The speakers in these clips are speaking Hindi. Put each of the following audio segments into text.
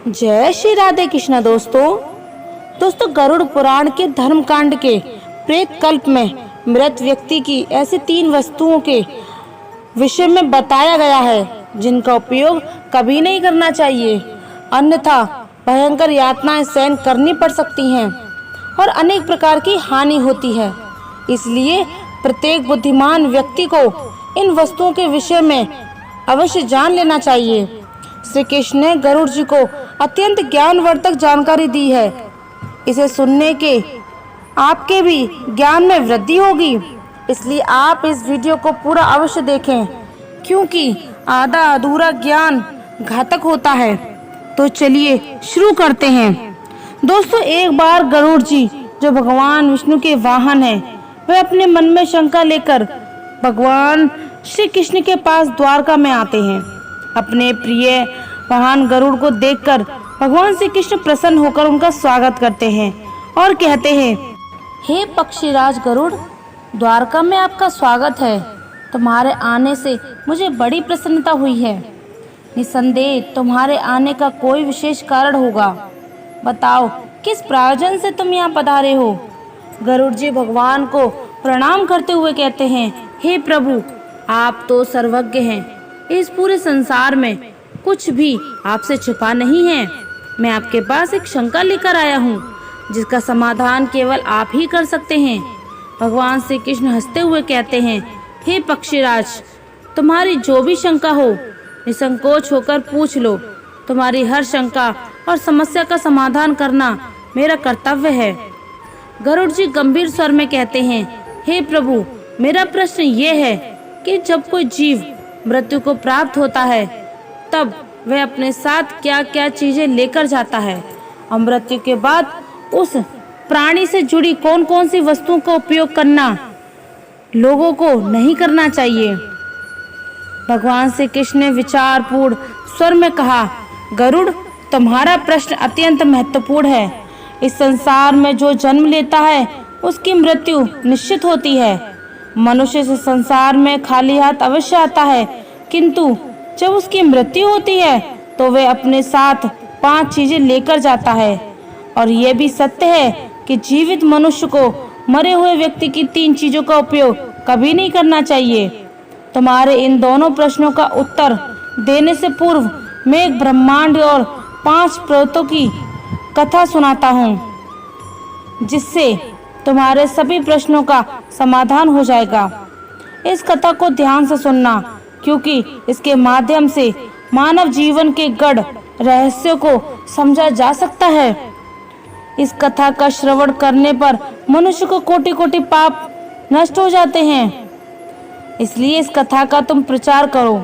जय श्री राधे कृष्णा। दोस्तों गरुड़ पुराण के धर्मकांड के प्रेत कल्प में मृत व्यक्ति की ऐसी 3 वस्तुओं के विषय में बताया गया है जिनका उपयोग कभी नहीं करना चाहिए, अन्यथा भयंकर यातनाएं सहन करनी पड़ सकती हैं और अनेक प्रकार की हानि होती है। इसलिए प्रत्येक बुद्धिमान व्यक्ति को इन वस्तुओं के विषय में अवश्य जान लेना चाहिए। श्री कृष्ण ने गरुड़ जी को अत्यंत ज्ञानवर्धक जानकारी दी है। इसे सुनने के आपके भी ज्ञान में वृद्धि होगी, इसलिए आप इस वीडियो को पूरा अवश्य देखें, क्योंकि आधा अधूरा ज्ञान घातक होता है। तो चलिए शुरू करते हैं। दोस्तों, एक बार गरुड़ जी जो भगवान विष्णु के वाहन हैं, वे अपने मन में शंका लेकर भगवान श्री कृष्ण के पास द्वारका में आते हैं। अपने प्रिय वाहन गरुड़ को देखकर भगवान श्री कृष्ण प्रसन्न होकर उनका स्वागत करते हैं और कहते हैं, हे पक्षीराज गरुड़, द्वारका में आपका स्वागत है। तुम्हारे आने से मुझे बड़ी प्रसन्नता हुई है। निसंदेह तुम्हारे आने का कोई विशेष कारण होगा। बताओ, किस प्रयोजन से तुम यहाँ पधारे हो? गरुड़ जी भगवान को प्रणाम करते हुए कहते हैं, हे प्रभु, आप तो सर्वज्ञ हैं। इस पूरे संसार में कुछ भी आपसे छुपा नहीं है। मैं आपके पास एक शंका लेकर आया हूँ, जिसका समाधान केवल आप ही कर सकते हैं। भगवान श्री कृष्ण हंसते हुए कहते हैं, हे पक्षीराज, तुम्हारी जो भी शंका हो निसंकोच होकर पूछ लो। तुम्हारी हर शंका और समस्या का समाधान करना मेरा कर्तव्य है। गरुड़ जी गंभीर स्वर में कहते हैं, हे प्रभु, मेरा प्रश्न ये है कि जब कोई जीव मृत्यु को प्राप्त होता है, तब वह अपने साथ क्या क्या चीजें लेकर जाता है और मृत्यु के बाद उस प्राणी से जुड़ी कौन कौन सी वस्तुओं का उपयोग करना लोगों को नहीं करना चाहिए? भगवान श्री कृष्ण ने विचारपूर्ण स्वर में कहा, गरुड़, तुम्हारा प्रश्न अत्यंत महत्वपूर्ण है। इस संसार में जो जन्म लेता है उसकी मृत्यु निश्चित होती है। मनुष्य से संसार में खाली हाथ अवश्य आता है, किंतु जब उसकी मृत्यु होती है तो वह अपने साथ 5 चीजें लेकर जाता है। और यह भी सत्य है कि जीवित मनुष्य को मरे हुए व्यक्ति की 3 चीजों का उपयोग कभी नहीं करना चाहिए। तुम्हारे इन दोनों प्रश्नों का उत्तर देने से पूर्व मैं एक ब्रह्मांड और 5 प्रेतों की कथा सुनाता हूँ, जिससे तुम्हारे सभी प्रश्नों का समाधान हो जाएगा। इस कथा को ध्यान से सुनना, क्योंकि इसके माध्यम से मानव जीवन के गढ़ रहस्यों को समझा जा सकता है। इस कथा का श्रवण करने पर मनुष्य को कोटि कोटि पाप नष्ट हो जाते हैं, इसलिए इस कथा का तुम प्रचार करो।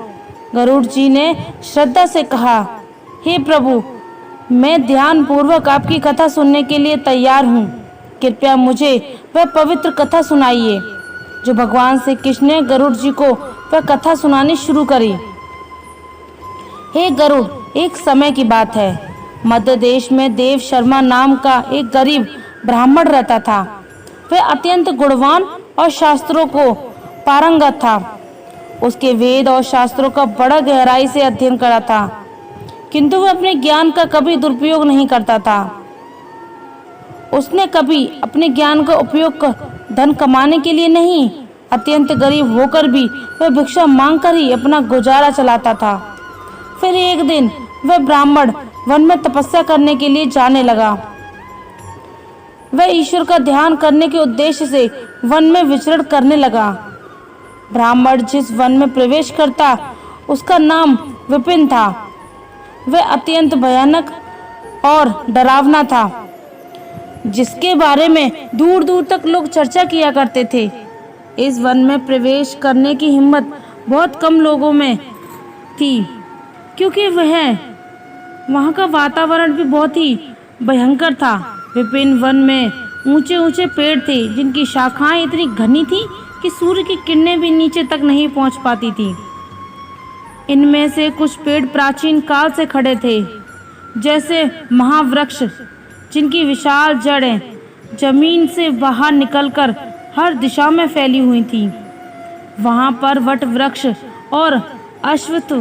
गरुड़ जी ने श्रद्धा से कहा, हे प्रभु, मैं ध्यान पूर्वक आपकी कथा सुनने के लिए तैयार हूँ। कृपया मुझे वह पवित्र कथा सुनाइए। जो भगवान श्री कृष्ण ने गरुड़ जी को वह कथा सुनानी शुरू करी। हे गरुड़, एक समय की बात है। मध्य देश में देव शर्मा नाम का एक गरीब ब्राह्मण रहता था। वह अत्यंत गुणवान और शास्त्रों को पारंगत था। उसके वेद और शास्त्रों का बड़ा गहराई से अध्ययन करा था, किंतु वह अपने ज्ञान का कभी दुरुपयोग नहीं करता था। उसने कभी अपने ज्ञान का उपयोग धन कमाने के लिए नहीं, अत्यंत गरीब होकर भी वह भिक्षा मांगकर ही अपना गुजारा चलाता था। फिर एक दिन वह ब्राह्मण वन में तपस्या करने के लिए जाने लगा। वह ईश्वर का ध्यान करने के उद्देश्य से वन में विचरण करने लगा। ब्राह्मण जिस वन में प्रवेश करता उसका नाम विपिन था। वह अत्यंत भयानक और डरावना था, जिसके बारे में दूर दूर तक लोग चर्चा किया करते थे। इस वन में प्रवेश करने की हिम्मत बहुत कम लोगों में थी, क्योंकि वहाँ का वातावरण भी बहुत ही भयंकर था। विपिन वन में ऊंचे ऊंचे पेड़ थे, जिनकी शाखाएं इतनी घनी थी कि सूर्य की किरणें भी नीचे तक नहीं पहुँच पाती थी। इनमें से कुछ पेड़ प्राचीन काल से खड़े थे, जैसे महावृक्ष, जिनकी विशाल जड़ें जमीन से बाहर निकलकर हर दिशा में फैली हुई थी। वहाँ पर वट वृक्ष और अश्वत्थ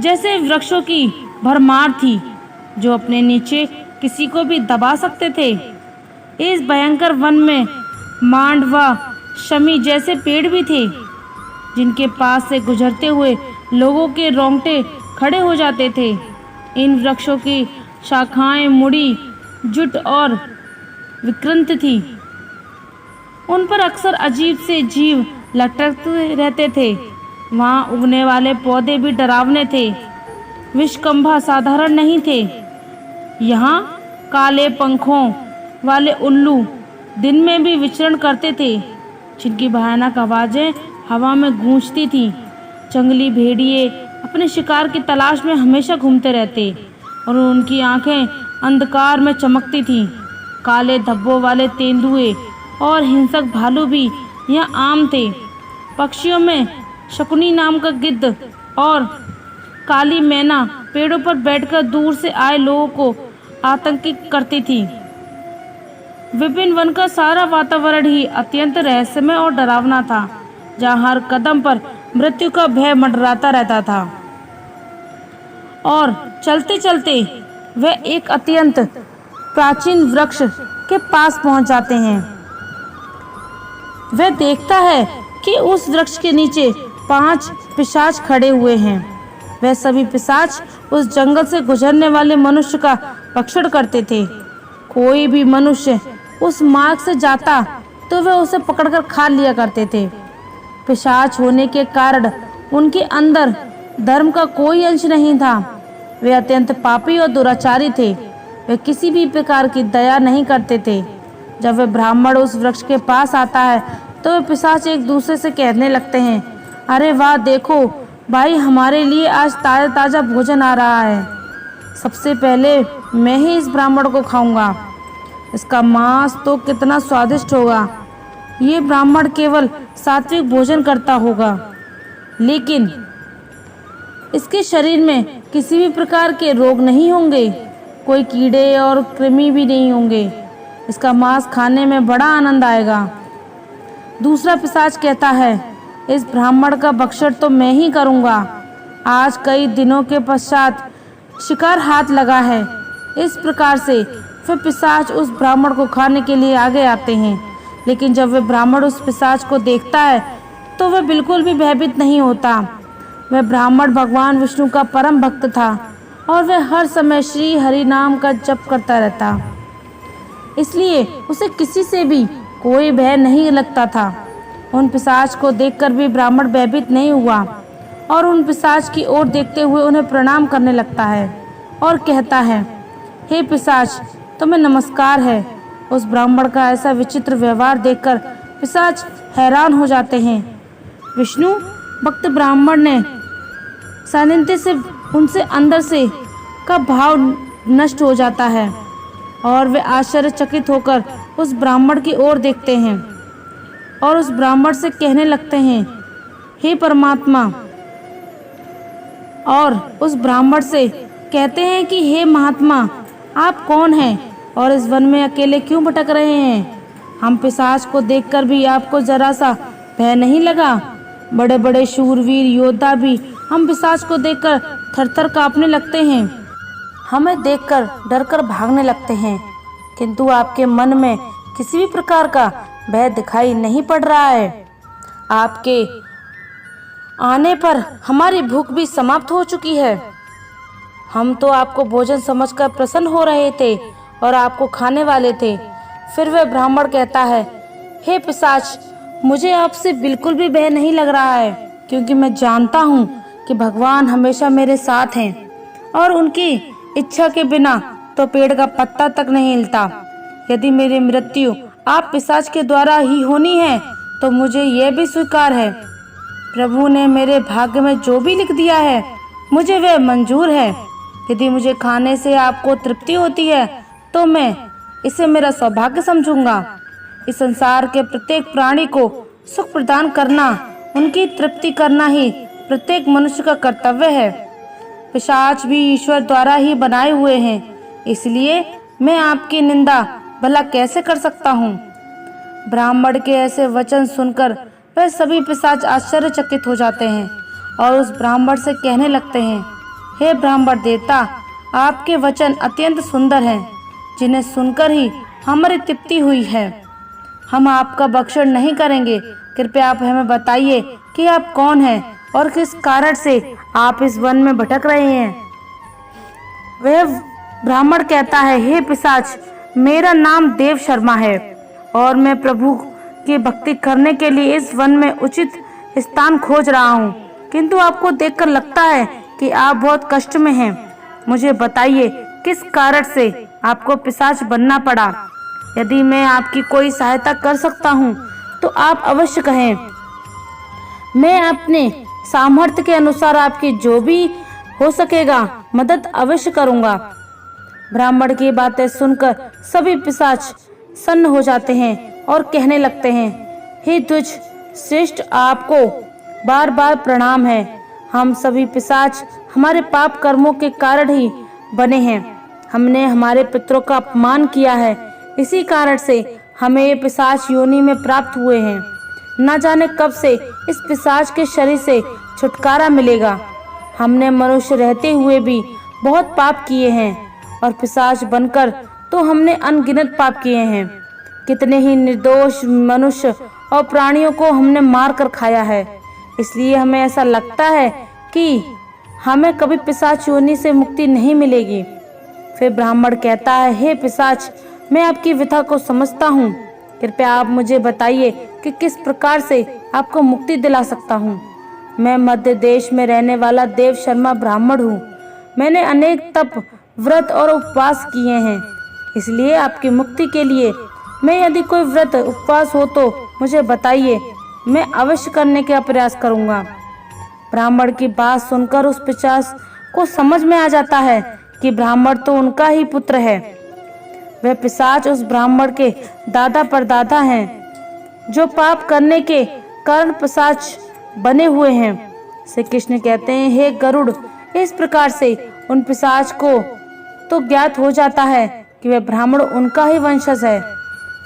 जैसे वृक्षों की भरमार थी। जो अपने नीचे किसी को भी दबा सकते थे। इस भयंकर वन में मांड व शमी जैसे पेड़ भी थे, जिनके पास से गुजरते हुए लोगों के रोंगटे खड़े हो जाते थे। इन वृक्षों की शाखाएं मुड़ी, जुट और विकृत थी। उन पर अक्सर अजीब से जीव लटकते रहते थे। वहाँ उगने वाले पौधे भी डरावने थे। विषखंभा साधारण नहीं थे। यहाँ काले पंखों वाले उल्लू दिन में भी विचरण करते थे, जिनकी भयानक आवाज़ें हवा में गूंजती थीं। जंगली भेड़िए अपने शिकार की तलाश में हमेशा घूमते रहते और उनकी आंखें अंधकार में चमकती थीं। काले धब्बों वाले तेंदुए और हिंसक भालू भी यहाँ आम थे। पक्षियों में शकुनी नाम का गिद्ध और काली मैना पेड़ों पर बैठकर दूर से आए लोगों को आतंकित करती थी। विपिन वन का सारा वातावरण ही अत्यंत रहस्यमय और डरावना था, जहाँ हर कदम पर मृत्यु का भय मंडराता रहता था। और चलते चलते वह एक अत्यंत प्राचीन वृक्ष के पास पहुंच जाते हैं। वह देखता है कि उस वृक्ष के नीचे 5 पिशाच खड़े हुए हैं। वह सभी पिशाच उस जंगल से गुजरने वाले मनुष्य का भक्षण करते थे। कोई भी मनुष्य उस मार्ग से जाता तो वह उसे पकड़कर खा लिया करते थे। पिशाच होने के कारण उनके अंदर धर्म का कोई अंश नहीं था। वे अत्यंत पापी और दुराचारी थे। वे किसी भी प्रकार की दया नहीं करते थे। जब वह ब्राह्मण उस वृक्ष के पास आता है तो वे पिशाच एक दूसरे से कहने लगते हैं, अरे वाह, देखो भाई, हमारे लिए आज ताज़ा ताज़ा भोजन आ रहा है। सबसे पहले मैं ही इस ब्राह्मण को खाऊंगा। इसका मांस तो कितना स्वादिष्ट होगा। ये ब्राह्मण केवल सात्विक भोजन करता होगा, लेकिन इसके शरीर में किसी भी प्रकार के रोग नहीं होंगे, कोई कीड़े और कृमि भी नहीं होंगे। इसका मांस खाने में बड़ा आनंद आएगा। दूसरा पिशाच कहता है, इस ब्राह्मण का भक्षण तो मैं ही करूंगा। आज कई दिनों के पश्चात शिकार हाथ लगा है। इस प्रकार से वे पिशाच उस ब्राह्मण को खाने के लिए आगे आते हैं। लेकिन जब वह ब्राह्मण उस पिशाच को देखता है तो वह बिल्कुल भी भयभीत नहीं होता। वह ब्राह्मण भगवान विष्णु का परम भक्त था और वह हर समय श्री हरि नाम का जप करता रहता, इसलिए उसे किसी से भी कोई भय नहीं लगता था। उन पिशाच को देखकर भी ब्राह्मण भयभीत नहीं हुआ और उन पिशाच की ओर देखते हुए उन्हें प्रणाम करने लगता है और कहता है, हे पिशाच, तुम्हें नमस्कार है। उस ब्राह्मण का ऐसा विचित्र व्यवहार देखकर पिशाच हैरान हो जाते हैं। विष्णु भक्त ब्राह्मण ने सानिध्य से उनसे अंदर से का भाव नष्ट हो जाता है और वे आश्चर्यचकित होकर उस ब्राह्मण की ओर देखते हैं और उस ब्राह्मण से कहने लगते हैं, हे परमात्मा, और उस ब्राह्मण से कहते हैं कि हे महात्मा, आप कौन हैं और इस वन में अकेले क्यों भटक रहे हैं? हम पिशाच को देखकर भी आपको जरा सा भय नहीं लगा? बड़े बड़े शूरवीर योद्धा भी हम पिशाच को देखकर थरथर कांपने लगते हैं। हमें देखकर डरकर भागने लगते हैं, किंतु आपके मन में किसी भी प्रकार का भय दिखाई नहीं पड़ रहा है। आपके आने पर हमारी भूख भी समाप्त हो चुकी है। हम तो आपको भोजन समझकर प्रसन्न हो रहे थे और आपको खाने वाले थे। फिर वह ब्राह्मण कहता है, हे पिशाच, मुझे आपसे बिल्कुल भी भय नहीं लग रहा है, क्योंकि मैं जानता हूँ कि भगवान हमेशा मेरे साथ हैं और उनकी इच्छा के बिना तो पेड़ का पत्ता तक नहीं हिलता। यदि मेरी मृत्यु आप पिशाच के द्वारा ही होनी है तो मुझे यह भी स्वीकार है। प्रभु ने मेरे भाग्य में जो भी लिख दिया है मुझे वह मंजूर है। यदि मुझे खाने से आपको तृप्ति होती है तो मैं इसे मेरा सौभाग्य समझूंगा। इस संसार के प्रत्येक प्राणी को सुख प्रदान करना, उनकी तृप्ति करना ही प्रत्येक मनुष्य का कर्तव्य है। पिशाच भी ईश्वर द्वारा ही बनाए हुए हैं, इसलिए मैं आपकी निंदा भला कैसे कर सकता हूँ। ब्राह्मण के ऐसे वचन सुनकर वह सभी पिशाच आश्चर्यचकित हो जाते हैं और उस ब्राह्मण से कहने लगते हैं, हे ब्राह्मण देवता, आपके वचन अत्यंत सुंदर हैं, जिन्हें सुनकर ही हमारी तृप्ति हुई है। हम आपका भक्षण नहीं करेंगे। कृपया आप हमें बताइए कि आप कौन हैं और किस कारण से आप इस वन में भटक रहे हैं। वह ब्राह्मण कहता है, हे पिशाच, मेरा नाम देव शर्मा है और मैं प्रभु की भक्ति करने के लिए इस वन में उचित स्थान खोज रहा हूँ, किंतु आपको देखकर लगता है कि आप बहुत कष्ट में हैं। मुझे बताइए किस कारण से आपको पिशाच बनना पड़ा। यदि मैं आपकी कोई सहायता कर सकता हूँ तो आप अवश्य कहें। मैं अपने सामर्थ्य के अनुसार आपकी जो भी हो सकेगा मदद अवश्य करूँगा। ब्राह्मण की बातें सुनकर सभी पिशाच सन्न हो जाते हैं और कहने लगते हैं, हे द्विज श्रेष्ठ, आपको बार बार प्रणाम है। हम सभी पिशाच हमारे पाप कर्मों के कारण ही बने हैं। हमने हमारे पितरों का अपमान किया है, इसी कारण से हमें ये पिशाच योनि में प्राप्त हुए हैं। न जाने कब से इस पिशाच के शरीर से छुटकारा मिलेगा। हमने मनुष्य रहते हुए भी बहुत पाप किए हैं और पिशाच बनकर तो हमने अनगिनत पाप किए हैं। कितने ही निर्दोष मनुष्य और प्राणियों को हमने मार कर खाया है। इसलिए हमें ऐसा लगता है कि हमें कभी पिशाच योनि से मुक्ति नहीं मिलेगी। फिर ब्राह्मण कहता है, हे पिशाच, मैं आपकी व्यथा को समझता हूँ। कृपया आप मुझे बताइए कि किस प्रकार से आपको मुक्ति दिला सकता हूँ। मैं मध्य देश में रहने वाला देव शर्मा ब्राह्मण हूँ। मैंने अनेक तप, व्रत और उपवास किए हैं। इसलिए आपकी मुक्ति के लिए मैं यदि कोई व्रत उपवास हो तो मुझे बताइए, मैं अवश्य करने का प्रयास करूँगा। ब्राह्मण की बात सुनकर उस पिशाच को समझ में आ जाता है कि ब्राह्मण तो उनका ही पुत्र है। वह पिशाच उस ब्राह्मण के दादा परदादा हैं, जो पाप करने के कारण पिशाच बने हुए हैं। श्री कृष्ण कहते हैं, हे गरुड़, इस प्रकार से उन पिशाच को तो ज्ञात हो जाता है कि वह ब्राह्मण उनका ही वंशज है।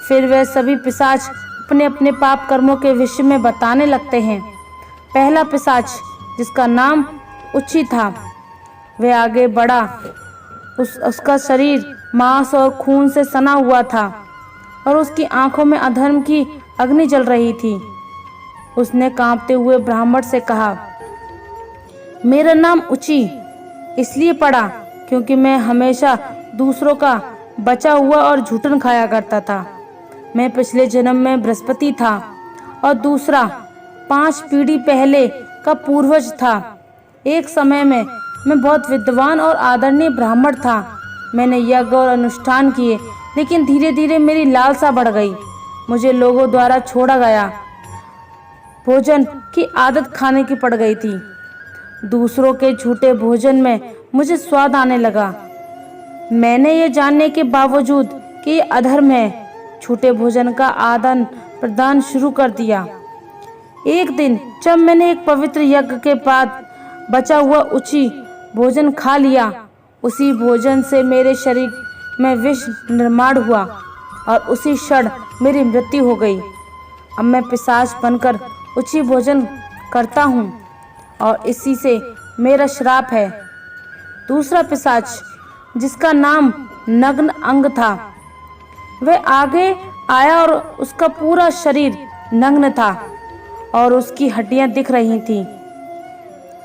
फिर वह सभी पिशाच अपने अपने पाप कर्मों के विषय में बताने लगते हैं। पहला पिशाच, जिसका नाम उच्ची था, वह आगे बढ़ा। उसका शरीर मांस और खून से सना हुआ था और उसकी आंखों में अधर्म की अग्नि जल रही थी। उसने कांपते हुए ब्राह्मण से कहा, मेरा नाम उची इसलिए पड़ा क्योंकि मैं हमेशा दूसरों का बचा हुआ और झूठन खाया करता था। मैं पिछले जन्म में बृहस्पति था और दूसरा 5 पीढ़ी पहले का पूर्वज था। एक समय में मैं बहुत विद्वान और आदरणीय ब्राह्मण था। मैंने यज्ञ और अनुष्ठान किए, लेकिन धीरे धीरे मेरी लालसा बढ़ गई। मुझे लोगों द्वारा छोड़ा गया भोजन की आदत खाने की पड़ गई थी। दूसरों के झूठे भोजन में मुझे स्वाद आने लगा। मैंने ये जानने के बावजूद कि ये अधर्म है, झूठे भोजन का आदान प्रदान शुरू कर दिया। एक दिन जब मैंने एक पवित्र यज्ञ के बाद बचा हुआ उची भोजन खा लिया, उसी भोजन से मेरे शरीर में विष निर्माण हुआ और उसी क्षण मेरी मृत्यु हो गई। अब मैं पिशाच बनकर उची भोजन करता हूँ और इसी से मेरा श्राप है। दूसरा पिशाच, जिसका नाम नग्न अंग था, वह आगे आया और उसका पूरा शरीर नग्न था और उसकी हड्डियां दिख रही थीं।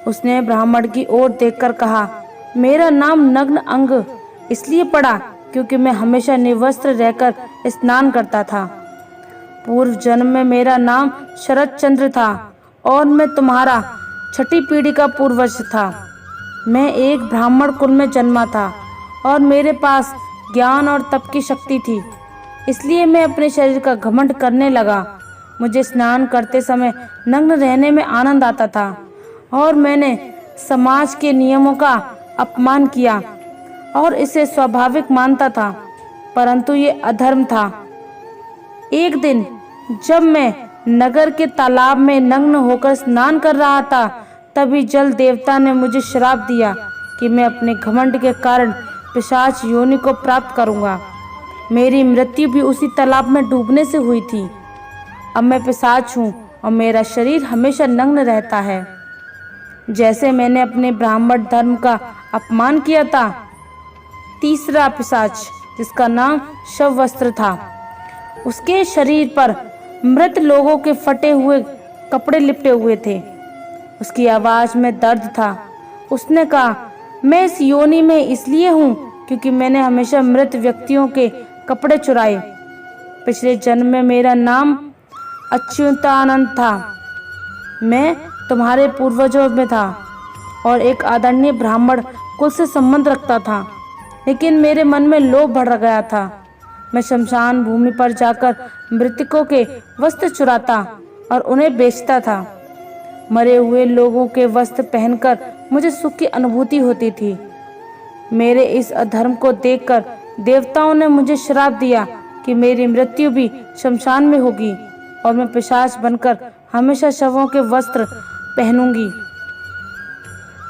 उसने ब्राह्मण की ओर देखकर कहा, मेरा नाम नग्न अंग इसलिए पड़ा क्योंकि मैं हमेशा निर्वस्त्र रहकर स्नान करता था। पूर्व जन्म में मेरा नाम शरद चंद्र था और मैं तुम्हारा 6ठी पीढ़ी का पूर्वज था। मैं एक ब्राह्मण कुल में जन्मा था और मेरे पास ज्ञान और तप की शक्ति थी। इसलिए मैं अपने शरीर का घमंड करने लगा। मुझे स्नान करते समय नग्न रहने में आनंद आता था और मैंने समाज के नियमों का अपमान किया और इसे स्वाभाविक मानता था, परंतु ये अधर्म था। एक दिन जब मैं नगर के तालाब में नग्न होकर स्नान कर रहा था, तभी जल देवता ने मुझे श्राप दिया कि मैं अपने घमंड के कारण पिशाच योनि को प्राप्त करूंगा। मेरी मृत्यु भी उसी तालाब में डूबने से हुई थी। अब मैं पिशाच हूँ और मेरा शरीर हमेशा नग्न रहता है। जैसे मैंने अपने ब्राह्मण धर्म का अपमान किया था, तीसरा पिशाच जिसका नाम शव वस्त्र था। उसके शरीर पर मृत लोगों के फटे हुए कपड़े लिपटे हुए थे। उसकी आवाज में दर्द था। उसने कहा, मैं इस योनि में इसलिए हूँ क्योंकि मैंने हमेशा मृत व्यक्तियों के कपड़े चुराए। पिछले जन्म में मेरा नाम अच्युतानंद था। मैं तुम्हारे पूर्वजों में था और एक आदरणीय ब्राह्मण कुल से संबंध रखता था, लेकिन मेरे मन में लोभ बढ़ गया था। मैं शमशान भूमि पर जाकर मृतकों के वस्त्र चुराता और उन्हें बेचता था। मरे हुए लोगों के वस्त्र पहनकर मुझे सुख की अनुभूति होती थी। मेरे इस अधर्म को देखकर देवताओं ने मुझे श्राप दिया कि मेरी मृत्यु भी शमशान में होगी और मैं पिशाच बनकर हमेशा शवों के वस्त्र पहनूंगी।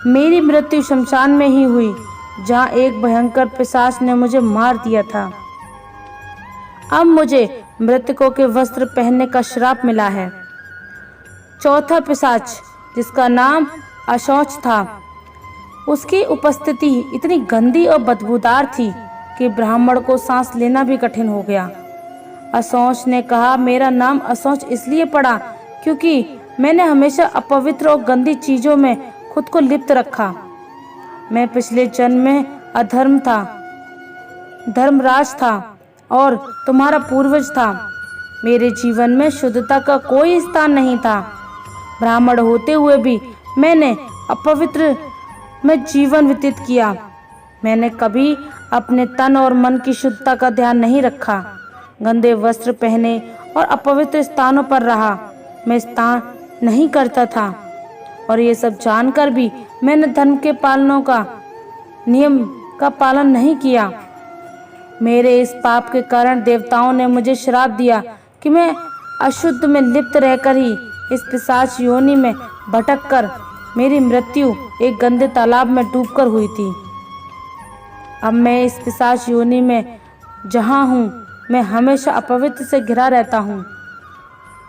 मेरी मृत्यु शमशान में ही हुई, जहाँ एक भयंकर पिशाच ने मुझे मार दिया था। अब मुझे मृतकों के वस्त्र पहनने का श्राप मिला है। चौथा पिशाच जिसका नाम अशौच था, उसकी उपस्थिति इतनी गंदी और बदबूदार थी कि ब्राह्मण को सांस लेना भी कठिन हो गया। अशौच ने कहा, मेरा नाम अशौच इसलिए पड़ा क्योंकि मैंने हमेशा अपवित्र और गंदी चीजों में खुद को लिप्त रखा। मैं पिछले जन्म में अधर्म था, धर्मराज था और तुम्हारा पूर्वज था। मेरे जीवन में शुद्धता का कोई स्थान नहीं था। ब्राह्मण होते हुए भी मैंने अपवित्र में जीवन व्यतीत किया। मैंने कभी अपने तन और मन की शुद्धता का ध्यान नहीं रखा। गंदे वस्त्र पहने और अपवित्र स्थानों पर रहा। मैं स्नान नहीं करता था और ये सब जानकर भी मैंने धर्म के पालनों का नियम का पालन नहीं किया। मेरे इस पाप के कारण देवताओं ने मुझे श्राप दिया कि मैं अशुद्ध में लिप्त रहकर ही इस पिशाच योनि में भटक कर मेरी मृत्यु एक गंदे तालाब में डूबकर हुई थी। अब मैं इस पिशाच योनि में जहाँ हूँ, मैं हमेशा अपवित्र से घिरा रहता हूँ।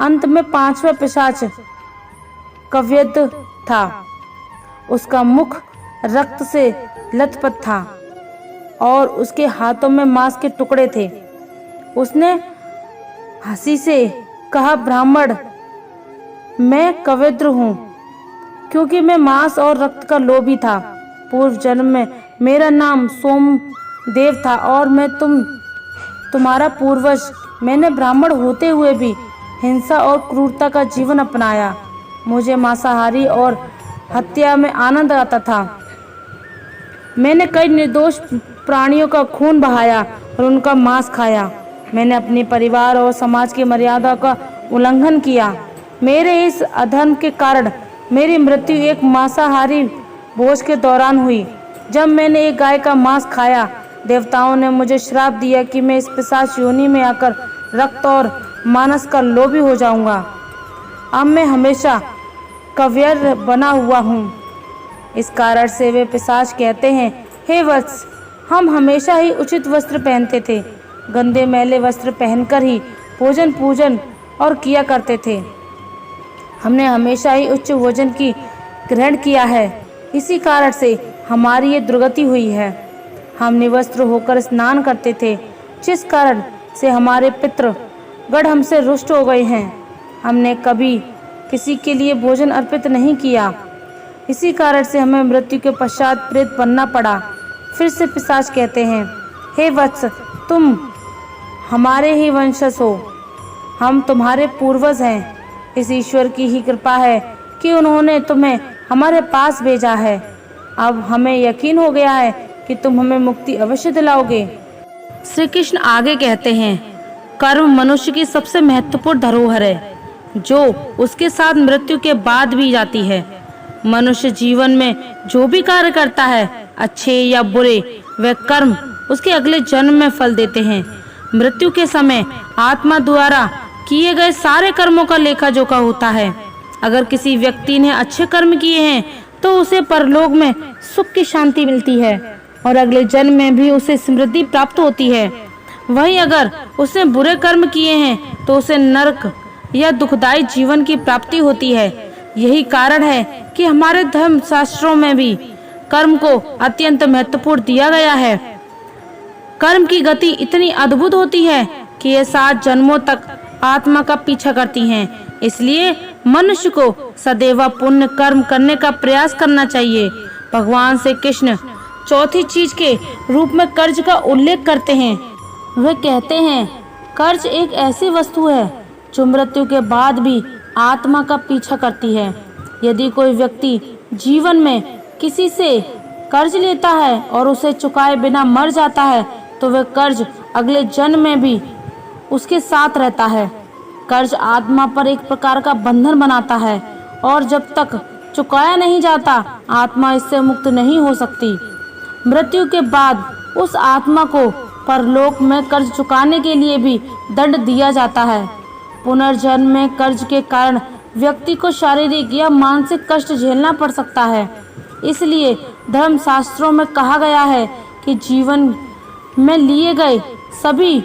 अंत में पांचवा पिशाच कव्यद था। उसका मुख रक्त से लथपथ था और उसके हाथों में मांस के टुकड़े थे। उसने हंसी से कहा, ब्राह्मण, मैं कव्यद्र हूँ क्योंकि मैं मांस और रक्त का लोभी था। पूर्व जन्म में मेरा नाम सोमदेव था और मैं तुम्हारा पूर्वज। मैंने ब्राह्मण होते हुए भी हिंसा और क्रूरता का जीवन अपनाया। मुझे मांसाहारी और हत्या में आनंद आता था। मैंने कई निर्दोष प्राणियों का खून बहाया और उनका मांस खाया। मैंने अपने परिवार और समाज की मर्यादा का उल्लंघन किया। मेरे इस अधर्म के कारण मेरी मृत्यु एक मांसाहारी भोज के दौरान हुई। जब मैंने एक गाय का मांस खाया, देवताओं ने मुझे श्राप दिया कि मैं इस पिशाच योनि में आकर रक्त और मांस का लोभी हो जाऊंगा। अब मैं हमेशा कव्यर बना हुआ हूँ। इस कारण से वे पिशाच कहते हैं, हे वत्स, हम हमेशा ही उचित वस्त्र पहनते थे। गंदे मैले वस्त्र पहनकर ही भोजन पूजन और किया करते थे। हमने हमेशा ही उच्च भोजन की ग्रहण किया है। इसी कारण से हमारी ये दुर्गति हुई है। हम निवस्त्र होकर स्नान करते थे, जिस कारण से हमारे पितृगण हमसे रुष्ट हो गए हैं। हमने कभी किसी के लिए भोजन अर्पित नहीं किया। इसी कारण से हमें मृत्यु के पश्चात प्रेत बनना पड़ा। फिर से पिशाच कहते हैं, हे वत्स, तुम हमारे ही वंशज हो। हम तुम्हारे पूर्वज हैं। इस ईश्वर की ही कृपा है कि उन्होंने तुम्हें हमारे पास भेजा है। अब हमें यकीन हो गया है कि तुम हमें मुक्ति अवश्य दिलाओगे। श्री कृष्ण आगे कहते हैं, कर्म मनुष्य की सबसे महत्वपूर्ण धरोहर है, जो उसके साथ मृत्यु के बाद भी जाती है। मनुष्य जीवन में जो भी कार्य करता है, अच्छे या बुरे, वह कर्म उसके अगले जन्म में फल देते हैं। मृत्यु के समय आत्मा द्वारा किए गए सारे कर्मों का लेखा जोखा होता है। अगर किसी व्यक्ति ने अच्छे कर्म किए हैं तो उसे परलोक में सुख की शांति मिलती है और अगले जन्म में भी उसे समृद्धि प्राप्त होती है। वहीं अगर उसने बुरे कर्म किए हैं तो उसे नरक या दुखदायी जीवन की प्राप्ति होती है। यही कारण है कि हमारे धर्म शास्त्रों में भी कर्म को अत्यंत महत्वपूर्ण दिया गया है। कर्म की गति इतनी अद्भुत होती है कि ये 7 जन्मों तक आत्मा का पीछा करती हैं। इसलिए मनुष्य को सदैव पुण्य कर्म करने का प्रयास करना चाहिए। भगवान श्री कृष्ण चौथी चीज के रूप में कर्ज का उल्लेख करते हैं। वे कहते हैं, कर्ज एक ऐसी वस्तु है जो मृत्यु के बाद भी आत्मा का पीछा करती है। यदि कोई व्यक्ति जीवन में किसी से कर्ज लेता है और उसे चुकाए बिना मर जाता है तो वह कर्ज अगले जन्म में भी उसके साथ रहता है। कर्ज आत्मा पर एक प्रकार का बंधन बनाता है और जब तक चुकाया नहीं जाता आत्मा इससे मुक्त नहीं हो सकती। मृत्यु के बाद उस आत्मा को परलोक में कर्ज चुकाने के लिए भी दंड दिया जाता है। पुनर्जन्म में कर्ज के कारण व्यक्ति को शारीरिक या मानसिक कष्ट झेलना पड़ सकता है। इसलिए धर्म शास्त्रों में कहा गया है कि जीवन में लिए गए सभी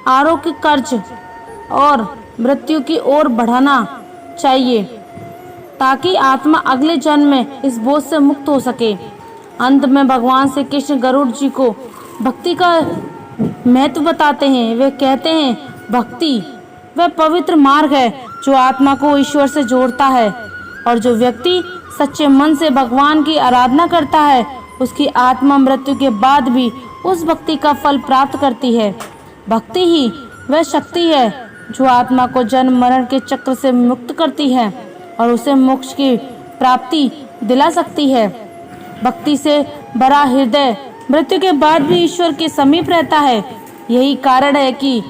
आरोग्य कर्ज और मृत्यु की ओर बढ़ाना चाहिए ताकि आत्मा अगले जन्म में इस बोझ से मुक्त हो सके। अंत में भगवान श्री कृष्ण गरुड़ जी को भक्ति का महत्व बताते हैं। वे कहते हैं, भक्ति वह पवित्र मार्ग है जो आत्मा को ईश्वर से जोड़ता है और जो व्यक्ति सच्चे मन से भगवान की आराधना करता है उसकी आत्मा मृत्यु के बाद भी उस भक्ति का फल प्राप्त करती है। भक्ति ही वह शक्ति है जो आत्मा को जन्म मरण के चक्र से मुक्त करती है और उसे मोक्ष की प्राप्ति दिला सकती है। भक्ति से भरा हृदय मृत्यु के बाद भी ईश्वर के समीप रहता है। यही कारण है कि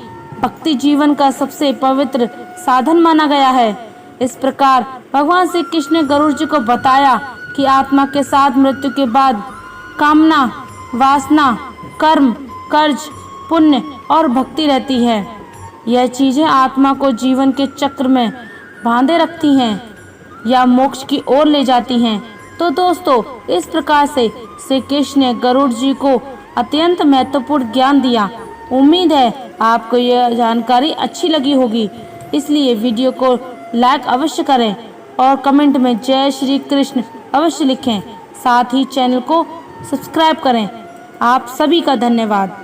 भक्ति जीवन का सबसे पवित्र साधन माना गया है। इस प्रकार भगवान श्री कृष्ण ने गरुड़ जी को बताया कि आत्मा के साथ मृत्यु के बाद कामना, वासना, कर्म, कर्ज, पुण्य और भक्ति रहती है। यह चीजें आत्मा को जीवन के चक्र में बांधे रखती हैं या मोक्ष की ओर ले जाती हैं। तो दोस्तों, इस प्रकार से श्री कृष्ण ने गरुड़ जी को अत्यंत महत्वपूर्ण ज्ञान दिया। उम्मीद है आपको यह जानकारी अच्छी लगी होगी। इसलिए वीडियो को लाइक अवश्य करें और कमेंट में जय श्री कृष्ण अवश्य लिखें। साथ ही चैनल को सब्सक्राइब करें। आप सभी का धन्यवाद।